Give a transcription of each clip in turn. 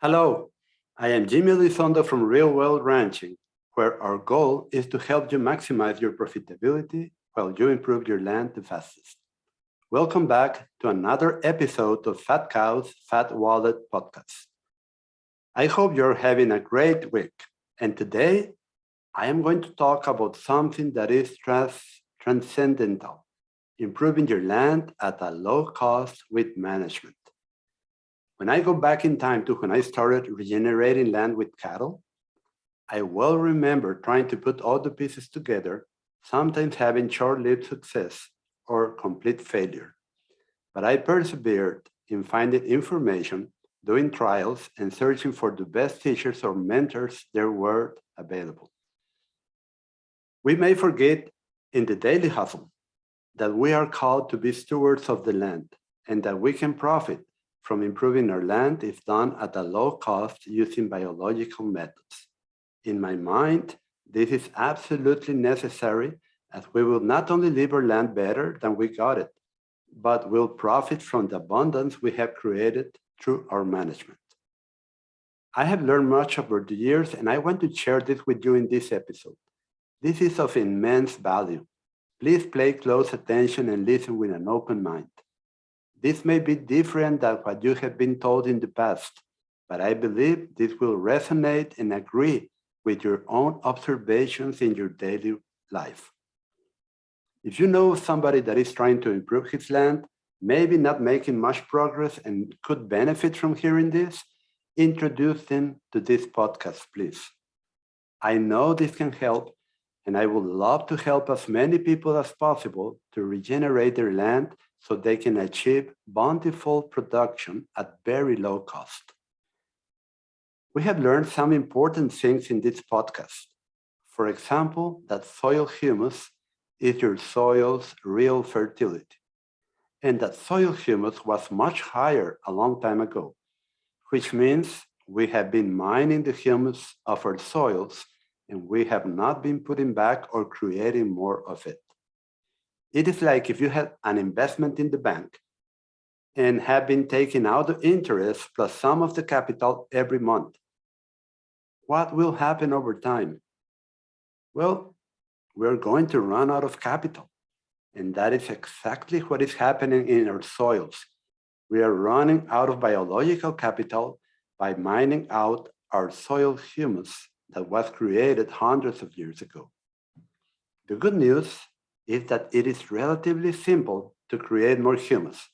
Hello, I am Jaime Elizondo from Real World Ranching, where our goal is to help you maximize your profitability while you improve your land the fastest. Welcome back to another episode of Fat Cows, Fat Wallet podcast. I hope you're having a great week. And today, I am going to talk about something that is transcendental, improving your land at a low cost with management. When I go back in time to when I started regenerating land with cattle, I well remember trying to put all the pieces together, sometimes having short-lived success or complete failure. But I persevered in finding information, doing trials, and searching for the best teachers or mentors there were available. We may forget in the daily hustle that we are called to be stewards of the land and that we can profit from improving our land if done at a low cost using biological methods. In my mind, this is absolutely necessary as we will not only leave our land better than we got it, but will profit from the abundance we have created through our management. I have learned much over the years and I want to share this with you in this episode. This is of immense value. Please pay close attention and listen with an open mind. This may be different than what you have been told in the past, but I believe this will resonate and agree with your own observations in your daily life. If you know somebody that is trying to improve his land, maybe not making much progress and could benefit from hearing this, introduce them to this podcast, please. I know this can help, and I would love to help as many people as possible to regenerate their land so they can achieve bountiful production at very low cost. We have learned some important things in this podcast. For example, that soil humus is your soil's real fertility, and that soil humus was much higher a long time ago, which means we have been mining the humus of our soils and we have not been putting back or creating more of it. It is like if you had an investment in the bank and have been taking out the interest plus some of the capital every month. What will happen over time? Well, we're going to run out of capital. And that is exactly what is happening in our soils. We are running out of biological capital by mining out our soil humus that was created hundreds of years ago. The good news is that it is relatively simple to create more humus.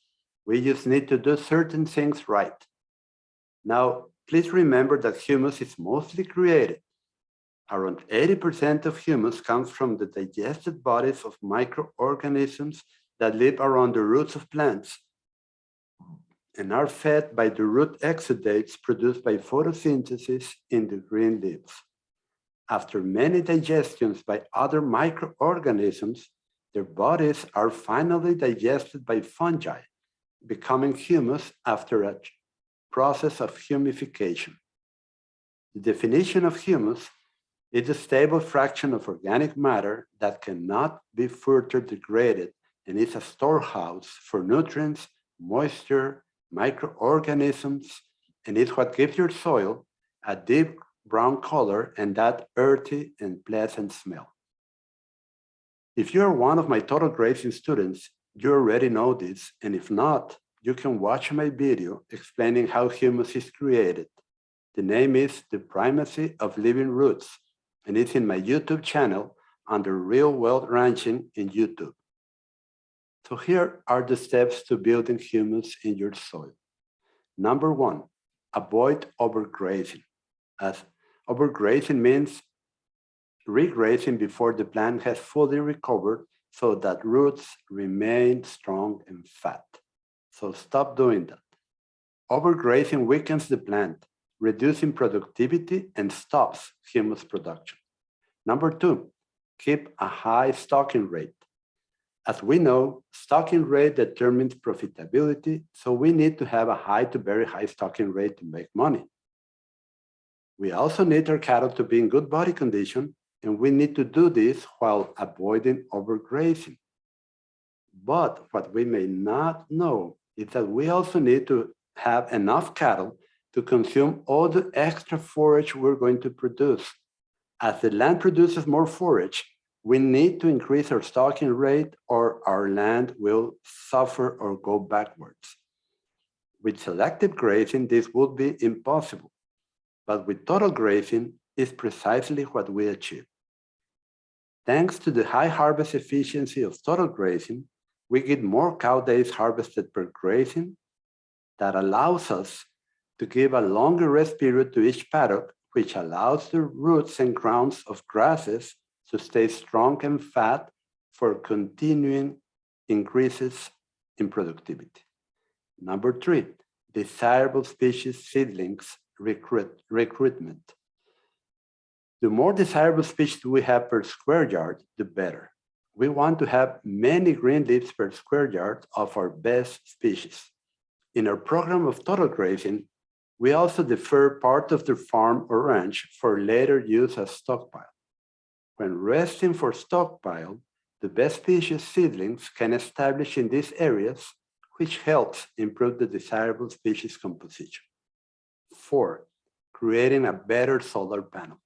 We just need to do certain things right. Now, please remember that humus is mostly created. Around 80% of humus comes from the digested bodies of microorganisms that live around the roots of plants and are fed by the root exudates produced by photosynthesis in the green leaves. After many digestions by other microorganisms, their bodies are finally digested by fungi, becoming humus after a process of humification. The definition of humus is a stable fraction of organic matter that cannot be further degraded and is a storehouse for nutrients, moisture, microorganisms, and is what gives your soil a deep brown color and that earthy and pleasant smell. If you're one of my Total Grazing students, you already know this, and if not, you can watch my video explaining how humus is created. The name is The Primacy of Living Roots, and it's in my YouTube channel under Real World Ranching in YouTube. So here are the steps to building humus in your soil. Number one, avoid overgrazing. As overgrazing means regrazing before the plant has fully recovered so that roots remain strong and fat. So stop doing that. Overgrazing weakens the plant, reducing productivity and stops humus production. Number two, keep a high stocking rate. As we know, stocking rate determines profitability, so we need to have a high to very high stocking rate to make money. We also need our cattle to be in good body condition, and we need to do this while avoiding overgrazing. But what we may not know is that we also need to have enough cattle to consume all the extra forage we're going to produce. As the land produces more forage, we need to increase our stocking rate or our land will suffer or go backwards. With selective grazing, this would be impossible, but with total grazing, is precisely what we achieve. Thanks to the high harvest efficiency of total grazing, we get more cow days harvested per grazing. That allows us to give a longer rest period to each paddock, which allows the roots and crowns of grasses to stay strong and fat for continuing increases in productivity. Number 3, desirable species seedlings recruitment. The more desirable species we have per square yard, the better. We want to have many green leaves per square yard of our best species. In our program of total grazing, we also defer part of the farm or ranch for later use as stockpile. When resting for stockpile, the best species seedlings can establish in these areas, which helps improve the desirable species composition. 4, creating a better solar panel.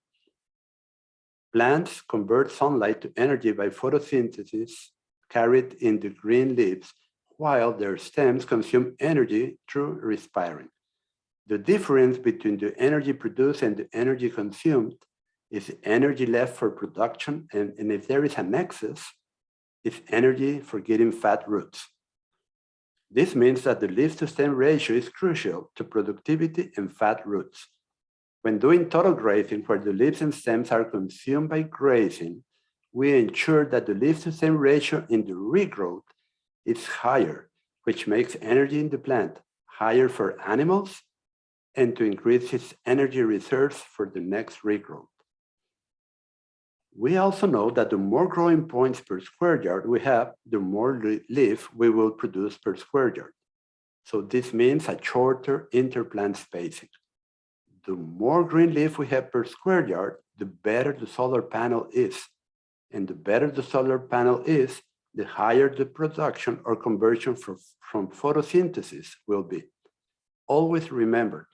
Plants convert sunlight to energy by photosynthesis carried in the green leaves, while their stems consume energy through respiring. The difference between the energy produced and the energy consumed is energy left for production, and if there is an excess, it's energy for getting fat roots. This means that the leaf-to-stem ratio is crucial to productivity and fat roots. When doing total grazing, where the leaves and stems are consumed by grazing, we ensure that the leaf-to-stem ratio in the regrowth is higher, which makes energy in the plant higher for animals and to increase its energy reserves for the next regrowth. We also know that the more growing points per square yard we have, the more leaf we will produce per square yard. So this means a shorter interplant spacing. The more green leaf we have per square yard, the better the solar panel is. And the better the solar panel is, the higher the production or conversion from photosynthesis will be. Always remember,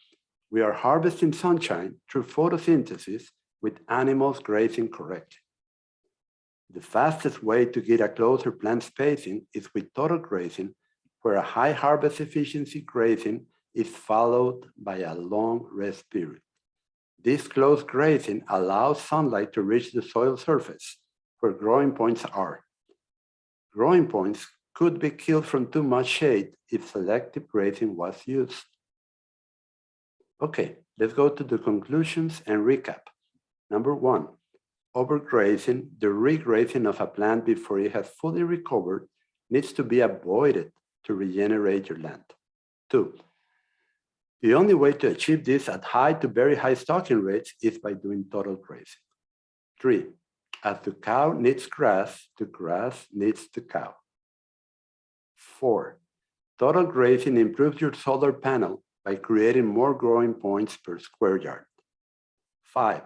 we are harvesting sunshine through photosynthesis with animals grazing correctly. The fastest way to get a closer plant spacing is with total grazing, where a high harvest efficiency grazing is followed by a long rest period. This close grazing allows sunlight to reach the soil surface, where growing points are. Growing points could be killed from too much shade if selective grazing was used. Okay, let's go to the conclusions and recap. Number 1, overgrazing, the regrazing of a plant before it has fully recovered, needs to be avoided to regenerate your land. 2, the only way to achieve this at high to very high stocking rates is by doing total grazing. 3, as the cow needs grass, the grass needs the cow. 4, total grazing improves your solar panel by creating more growing points per square yard. 5,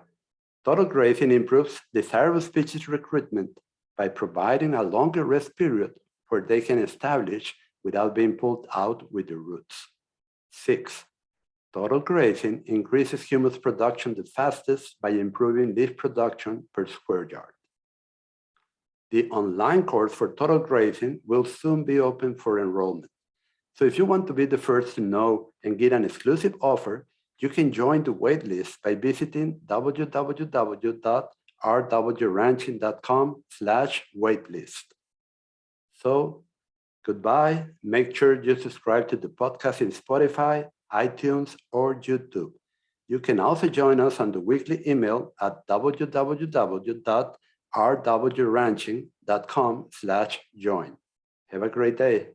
total grazing improves desirable species recruitment by providing a longer rest period where they can establish without being pulled out with the roots. 6, total grazing increases humus production the fastest by improving leaf production per square yard. The online course for total grazing will soon be open for enrollment. So if you want to be the first to know and get an exclusive offer, you can join the waitlist by visiting www.rwranching.com/waitlist. So goodbye. Make sure you subscribe to the podcast in Spotify, iTunes, or YouTube. You can also join us on the weekly email at www.rwranching.com/join. Have a great day.